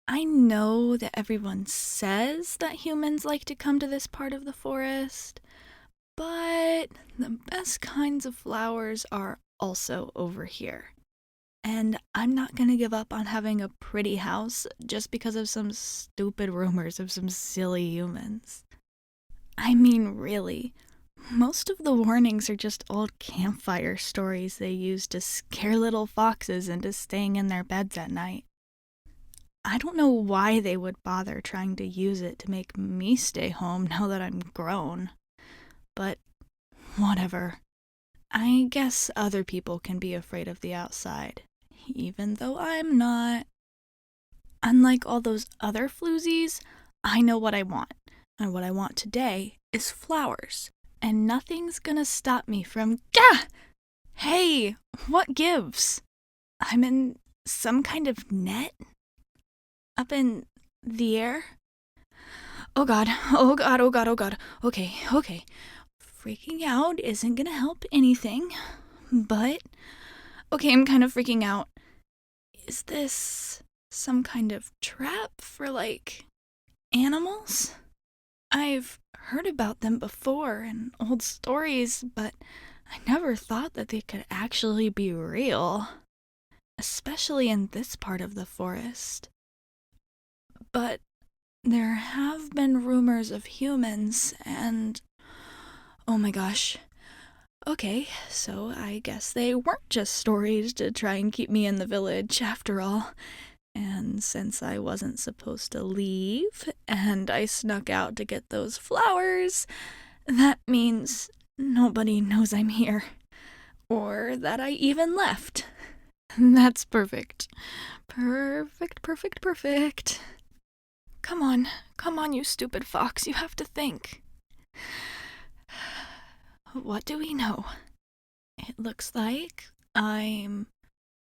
I know that everyone says that humans like to come to this part of the forest, but the best kinds of flowers are also over here. And I'm not gonna give up on having a pretty house just because of some stupid rumors of some silly humans. I mean, really, most of the warnings are just old campfire stories they use to scare little foxes into staying in their beds at night. I don't know why they would bother trying to use it to make me stay home now that I'm grown. But whatever. I guess other people can be afraid of the outside, even though I'm not. Unlike all those other floozies, I know what I want. And what I want today is flowers. And nothing's gonna stop me from. Gah! Hey, what gives? I'm in some kind of net? Up in the air? Oh god, oh god, oh god, oh god. Okay, okay. Freaking out isn't gonna help anything, but. Okay, I'm kind of freaking out. Is this some kind of trap for, like, animals? I've heard about them before in old stories, but I never thought that they could actually be real, especially in this part of the forest. But there have been rumors of humans, and oh my gosh. Okay, so I guess they weren't just stories to try and keep me in the village after all. And since I wasn't supposed to leave, and I snuck out to get those flowers, that means nobody knows I'm here. Or that I even left. That's perfect. Perfect, perfect, perfect. Come on, you stupid fox, you have to think. What do we know? It looks like I'm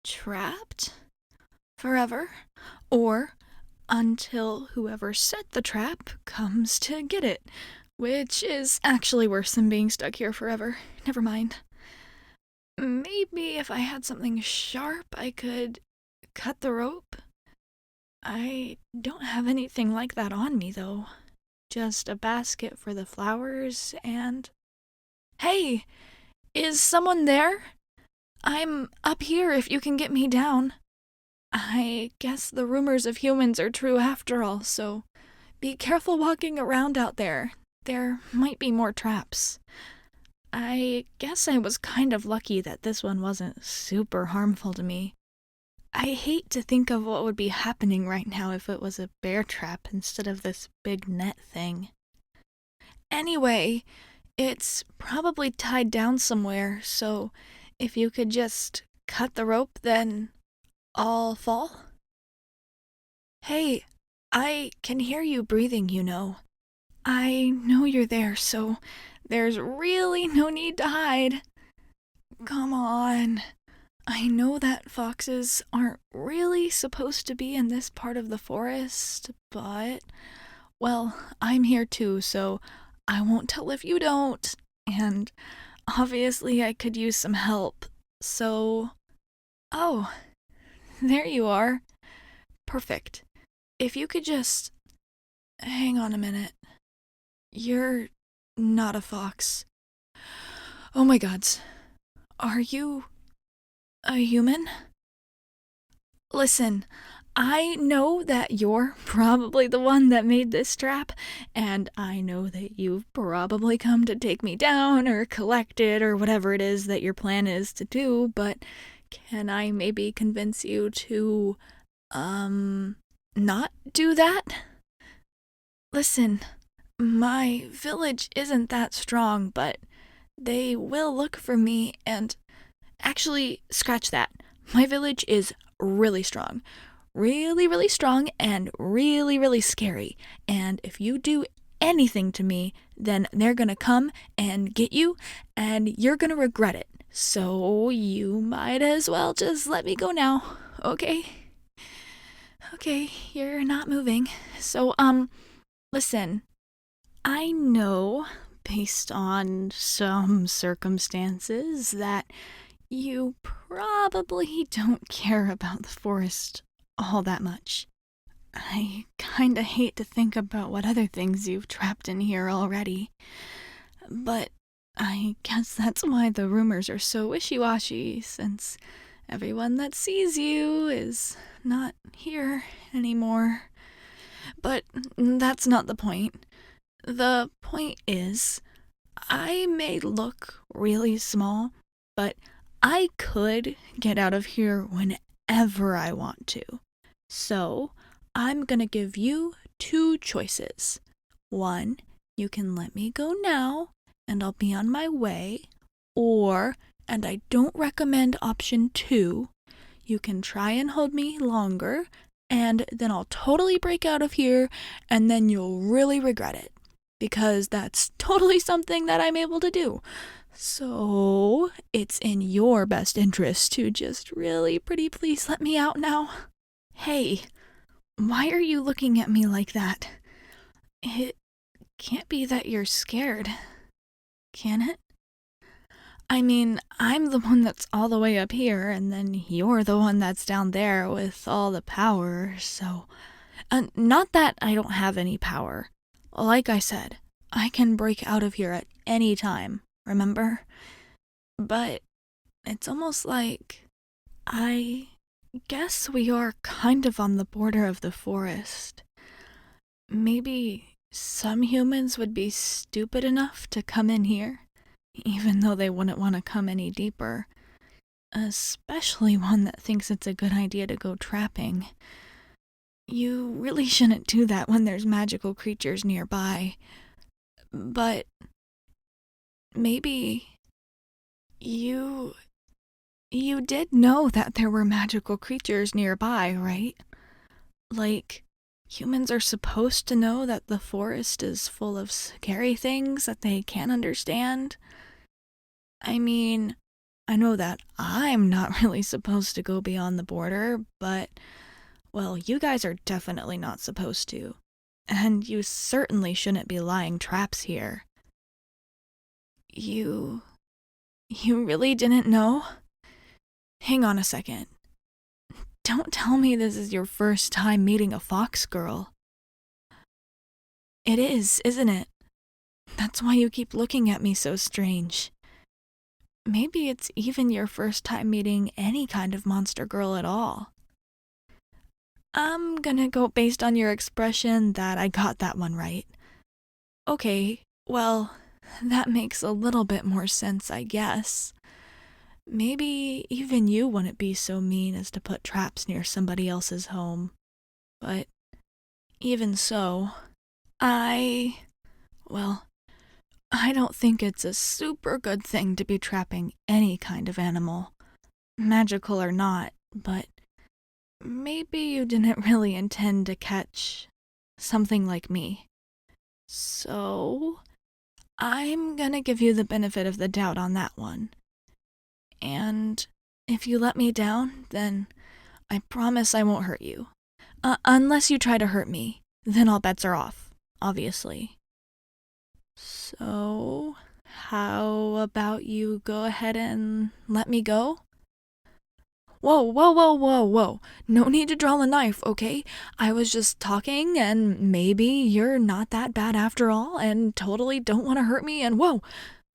trapped forever, or until whoever set the trap comes to get it, which is actually worse than being stuck here forever. Never mind. Maybe if I had something sharp, I could cut the rope. I don't have anything like that on me, though. Just a basket for the flowers and. Hey! Is someone there? I'm up here if you can get me down. I guess the rumors of humans are true after all, so be careful walking around out there. There might be more traps. I guess I was kind of lucky that this one wasn't super harmful to me. I hate to think of what would be happening right now if it was a bear trap instead of this big net thing. Anyway, it's probably tied down somewhere, so if you could just cut the rope, then I'll fall. Hey, I can hear you breathing, you know. I know you're there, so there's really no need to hide. Come on. I know that foxes aren't really supposed to be in this part of the forest, but, well, I'm here too, so I won't tell if you don't. And obviously, I could use some help. So. Oh, there you are. Perfect. If you could just. Hang on a minute. You're not a fox. Oh my gods. Are you a human? Listen, I know that you're probably the one that made this trap, and I know that you've probably come to take me down or collect it or whatever it is that your plan is to do, but can I maybe convince you to, not do that? Listen, my village isn't that strong, but they will look for me and. Actually, scratch that. My village is really strong. Really, really strong and really, really scary. And if you do anything to me, then they're gonna come and get you, and you're gonna regret it. So you might as well just let me go now, okay? Okay, you're not moving. So, listen, I know, based on some circumstances, that you probably don't care about the forest all that much. I kinda hate to think about what other things you've trapped in here already. But I guess that's why the rumors are so wishy-washy, since everyone that sees you is not here anymore. But that's not the point. The point is, I may look really small, but I could get out of here whenever I want to. So, I'm gonna give you two choices. One, you can let me go now, and I'll be on my way. Or, and I don't recommend option two, you can try and hold me longer, and then I'll totally break out of here, and then you'll really regret it. Because that's totally something that I'm able to do. So, it's in your best interest to just really pretty please let me out now. Hey, why are you looking at me like that? It can't be that you're scared, can it? I mean, I'm the one that's all the way up here, and then you're the one that's down there with all the power, so. Not that I don't have any power. Like I said, I can break out of here at any time, remember? But it's almost like I guess we are kind of on the border of the forest. Maybe some humans would be stupid enough to come in here, even though they wouldn't want to come any deeper. Especially one that thinks it's a good idea to go trapping. You really shouldn't do that when there's magical creatures nearby. But maybe you did know that there were magical creatures nearby, right? Like, humans are supposed to know that the forest is full of scary things that they can't understand. I mean, I know that I'm not really supposed to go beyond the border, but, well, you guys are definitely not supposed to. And you certainly shouldn't be lying traps here. You really didn't know? Hang on a second. Don't tell me this is your first time meeting a fox girl. It is, isn't it? That's why you keep looking at me so strange. Maybe it's even your first time meeting any kind of monster girl at all. I'm gonna go based on your expression that I got that one right. Okay, well, that makes a little bit more sense, I guess. Maybe even you wouldn't be so mean as to put traps near somebody else's home. But even so, well, I don't think it's a super good thing to be trapping any kind of animal, magical or not, but maybe you didn't really intend to catch something like me. So, I'm gonna give you the benefit of the doubt on that one. And if you let me down, then I promise I won't hurt you. Unless you try to hurt me, then all bets are off, obviously. So, how about you go ahead and let me go? Whoa, whoa, whoa, whoa, whoa. No need to draw a knife, okay? I was just talking, and maybe you're not that bad after all, and totally don't want to hurt me, and whoa!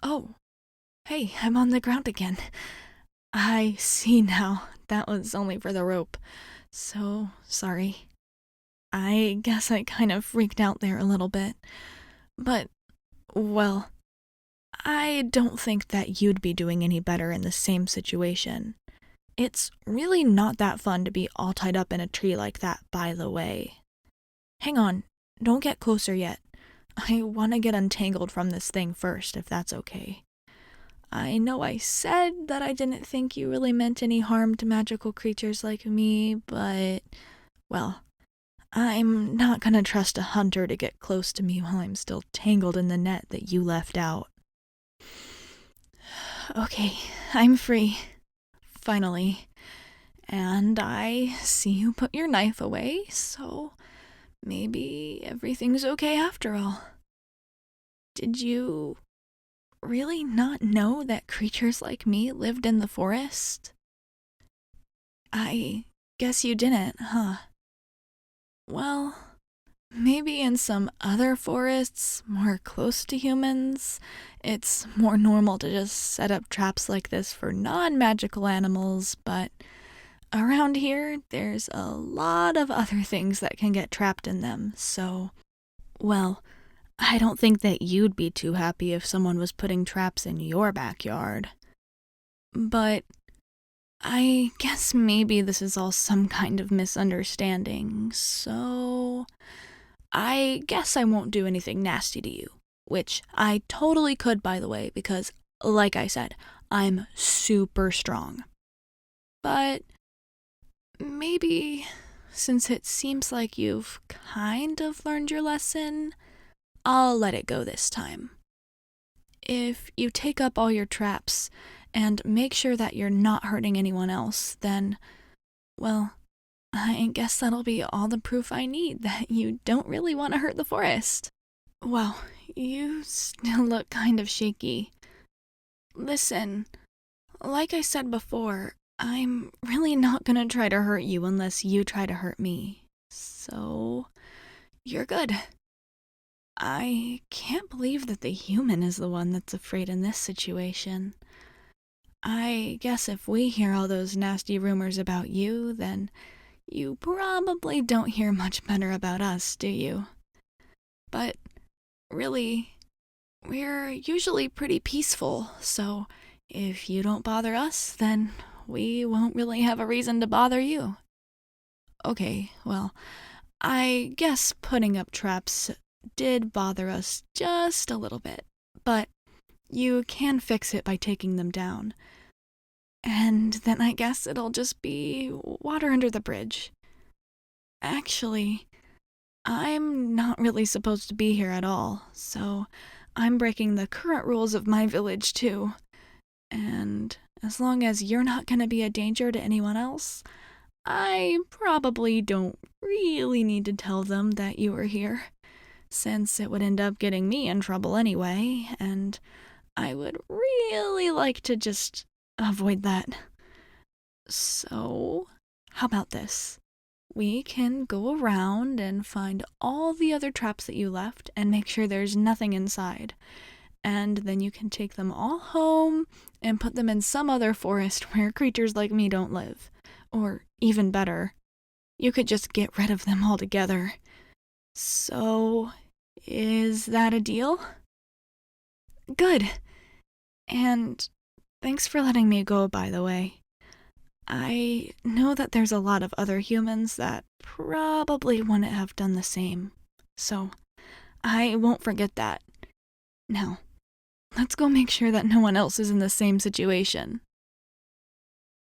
Oh, hey, I'm on the ground again. I see now. That was only for the rope. So sorry. I guess I kind of freaked out there a little bit. But, well, I don't think that you'd be doing any better in the same situation. It's really not that fun to be all tied up in a tree like that, by the way. Hang on, don't get closer yet. I want to get untangled from this thing first, if that's okay. I know I said that I didn't think you really meant any harm to magical creatures like me, but, well, I'm not gonna trust a hunter to get close to me while I'm still tangled in the net that you left out. Okay, I'm free. Finally. And I see you put your knife away, so maybe everything's okay after all. Did you really not know that creatures like me lived in the forest? I guess you didn't, huh? Well, maybe in some other forests more close to humans, it's more normal to just set up traps like this for non magical animals, but around here, there's a lot of other things that can get trapped in them, so, well, I don't think that you'd be too happy if someone was putting traps in your backyard. But I guess maybe this is all some kind of misunderstanding, so I guess I won't do anything nasty to you. Which I totally could, by the way, because, like I said, I'm super strong. But maybe, since it seems like you've kind of learned your lesson, I'll let it go this time. If you take up all your traps and make sure that you're not hurting anyone else, then, well, I guess that'll be all the proof I need that you don't really want to hurt the forest. Wow, you still look kind of shaky. Listen, like I said before, I'm really not gonna try to hurt you unless you try to hurt me. So, you're good. I can't believe that the human is the one that's afraid in this situation. I guess if we hear all those nasty rumors about you, then you probably don't hear much better about us, do you? But really, we're usually pretty peaceful, so if you don't bother us, then we won't really have a reason to bother you. Okay, well, I guess putting up traps did bother us just a little bit, but you can fix it by taking them down. And then I guess it'll just be water under the bridge. Actually, I'm not really supposed to be here at all, so I'm breaking the current rules of my village too. And as long as you're not going to be a danger to anyone else, I probably don't really need to tell them that you were here, since it would end up getting me in trouble anyway, and I would really like to just avoid that. So, how about this? We can go around and find all the other traps that you left and make sure there's nothing inside. And then you can take them all home and put them in some other forest where creatures like me don't live. Or even better, you could just get rid of them altogether. So, is that a deal? Good. And thanks for letting me go, by the way. I know that there's a lot of other humans that probably wouldn't have done the same. So, I won't forget that. Now, let's go make sure that no one else is in the same situation.